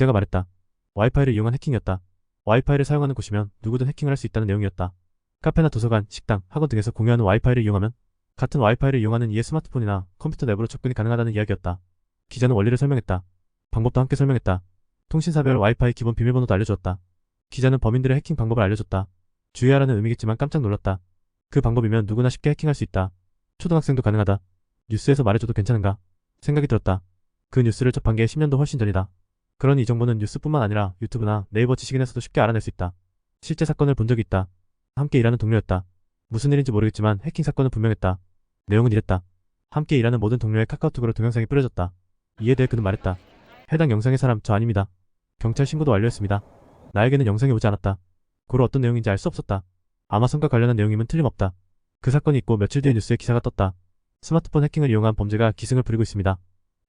기자가 말했다. 와이파이를 이용한 해킹이었다. 와이파이를 사용하는 곳이면 누구든 해킹을 할 수 있다는 내용이었다. 카페나 도서관, 식당, 학원 등에서 공유하는 와이파이를 이용하면 같은 와이파이를 이용하는 이의 스마트폰이나 컴퓨터 내부로 접근이 가능하다는 이야기였다. 기자는 원리를 설명했다. 방법도 함께 설명했다. 통신사별 와이파이 기본 비밀번호도 알려주었다. 기자는 범인들의 해킹 방법을 알려줬다. 주의하라는 의미겠지만 깜짝 놀랐다. 그 방법이면 누구나 쉽게 해킹할 수 있다. 초등학생도 가능하다. 뉴스에서 말해줘도 괜찮은가? 생각이 들었다. 그 뉴스를 접한 게 10년도 훨씬 전이다. 그러니 이 정보는 뉴스뿐만 아니라 유튜브나 네이버 지식인에서도 쉽게 알아낼 수 있다. 실제 사건을 본 적이 있다. 함께 일하는 동료였다. 무슨 일인지 모르겠지만 해킹 사건은 분명했다. 내용은 이랬다. 함께 일하는 모든 동료의 카카오톡으로 동영상이 뿌려졌다. 이에 대해 그는 말했다. 해당 영상의 사람 저 아닙니다. 경찰 신고도 완료했습니다. 나에게는 영상이 오지 않았다. 고로 어떤 내용인지 알 수 없었다. 아마존과 관련한 내용임은 틀림없다. 그 사건이 있고 며칠 뒤에 뉴스에 기사가 떴다. 스마트폰 해킹을 이용한 범죄가 기승을 부리고 있습니다.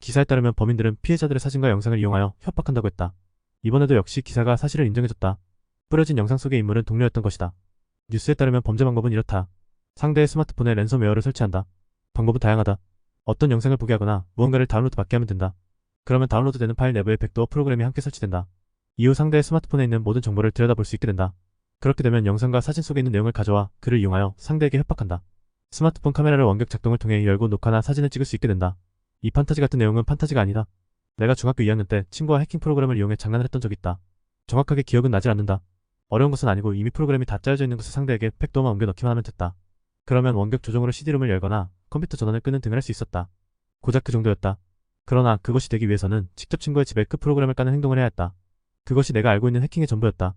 기사에 따르면 범인들은 피해자들의 사진과 영상을 이용하여 협박한다고 했다. 이번에도 역시 기사가 사실을 인정해줬다. 뿌려진 영상 속의 인물은 동료였던 것이다. 뉴스에 따르면 범죄 방법은 이렇다. 상대의 스마트폰에 랜섬웨어를 설치한다. 방법은 다양하다. 어떤 영상을 보게 하거나 무언가를 다운로드 받게 하면 된다. 그러면 다운로드되는 파일 내부에 백도어 프로그램이 함께 설치된다. 이후 상대의 스마트폰에 있는 모든 정보를 들여다볼 수 있게 된다. 그렇게 되면 영상과 사진 속에 있는 내용을 가져와 그를 이용하여 상대에게 협박한다. 스마트폰 카메라를 원격 작동을 통해 열고 녹화나 사진을 찍을 수 있게 된다. 이 판타지 같은 내용은 판타지가 아니다. 내가 중학교 2학년 때 친구와 해킹 프로그램을 이용해 장난을 했던 적이 있다. 정확하게 기억은 나질 않는다. 어려운 것은 아니고 이미 프로그램이 다 짜여져 있는 것을 상대에게 백도어만 옮겨 넣기만 하면 됐다. 그러면 원격 조종으로 CD롬을 열거나 컴퓨터 전원을 끄는 등을 할 수 있었다. 고작 그 정도였다. 그러나 그것이 되기 위해서는 직접 친구의 집에 그 프로그램을 까는 행동을 해야 했다. 그것이 내가 알고 있는 해킹의 전부였다.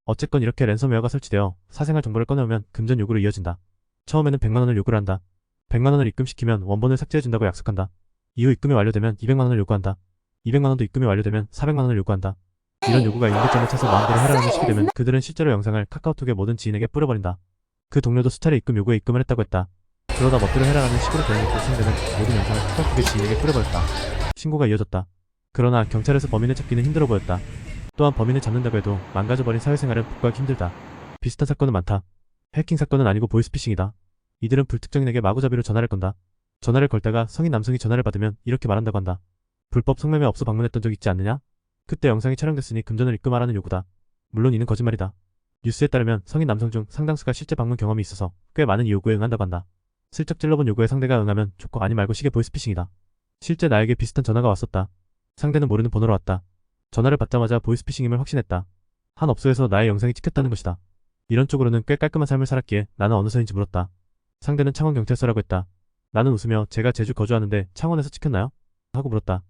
어쨌건 이렇게 랜섬웨어가 설치되어 사생활 정보를 꺼내오면 금전 요구로 이어진다. 처음에는 100만원을 요구를 한다. 100만원을 입금시키면 원본을 삭제해준다고 약속한다. 이후 입금이 완료되면 200만원을 요구한다. 200만원도 입금이 완료되면 400만원을 요구한다. 이런 요구가 임계점을 차서 마음대로 해라라는 식이 되면 그들은 실제로 영상을 카카오톡의 모든 지인에게 뿌려버린다. 그 동료도 수차례 입금 요구에 입금을 했다고 했다. 그러다 멋대로 해라라는 식으로 되어놓고 상대는 모든 영상을 카카오톡의 지인에게 뿌려버렸다. 신고가 이어졌다. 그러나 경찰에서 범인을 찾기는 힘들어 보였다. 또한 범인을 잡는다고 해도 망가져버린 사회생활은 복구하기 힘들다. 비슷한 사건은 많다. 해킹 사건은 아니고 보이스피싱이다. 이들은 불특정인에게 마구잡이로 전화를 건다. 전화를 걸다가 성인 남성이 전화를 받으면 이렇게 말한다고 한다. 불법 성매매 업소 방문했던 적 있지 않느냐? 그때 영상이 촬영됐으니 금전을 입금하라는 요구다. 물론 이는 거짓말이다. 뉴스에 따르면 성인 남성 중 상당수가 실제 방문 경험이 있어서 꽤 많은 이 요구에 응한다고 한다. 슬쩍 찔러본 요구에 상대가 응하면 좋고 아니 말고 시계 보이스피싱이다. 실제 나에게 비슷한 전화가 왔었다. 상대는 모르는 번호로 왔다. 전화를 받자마자 보이스피싱임을 확신했다. 한 업소에서 나의 영상이 찍혔다는 것이다. 이런 쪽으로는 꽤 깔끔한 삶을 살았기에 나는 어느서인지 물었다. 상대는 창원경찰서라고 했다. 나는 웃으며 제가 제주 거주하는데 창원에서 찍혔나요? 하고 물었다.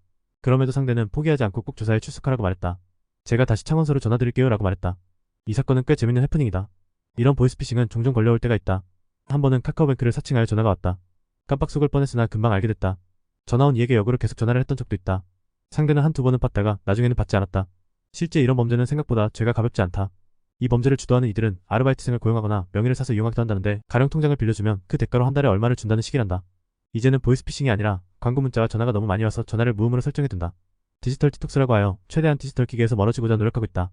그럼에도 상대는 포기하지 않고 꼭 조사에 출석하라고 말했다. 제가 다시 창원서로 전화드릴게요 라고 말했다. 이 사건은 꽤 재밌는 해프닝이다. 이런 보이스피싱은 종종 걸려올 때가 있다. 한 번은 카카오뱅크를 사칭하여 전화가 왔다. 깜빡 속을 뻔했으나 금방 알게 됐다. 전화 온 이에게 역으로 계속 전화를 했던 적도 있다. 상대는 한두 번은 받다가 나중에는 받지 않았다. 실제 이런 범죄는 생각보다 죄가 가볍지 않다. 이 범죄를 주도하는 이들은 아르바이트생을 고용하거나 명의를 사서 이용하기도 한다는데 가령 통장을 빌려주면 그 대가로 한 달에 얼마를 준다는 식이란다. 이제는 보이스피싱이 아니라 광고 문자와 전화가 너무 많이 와서 전화를 무음으로 설정해둔다. 디지털 디톡스라고 하여 최대한 디지털 기계에서 멀어지고자 노력하고 있다.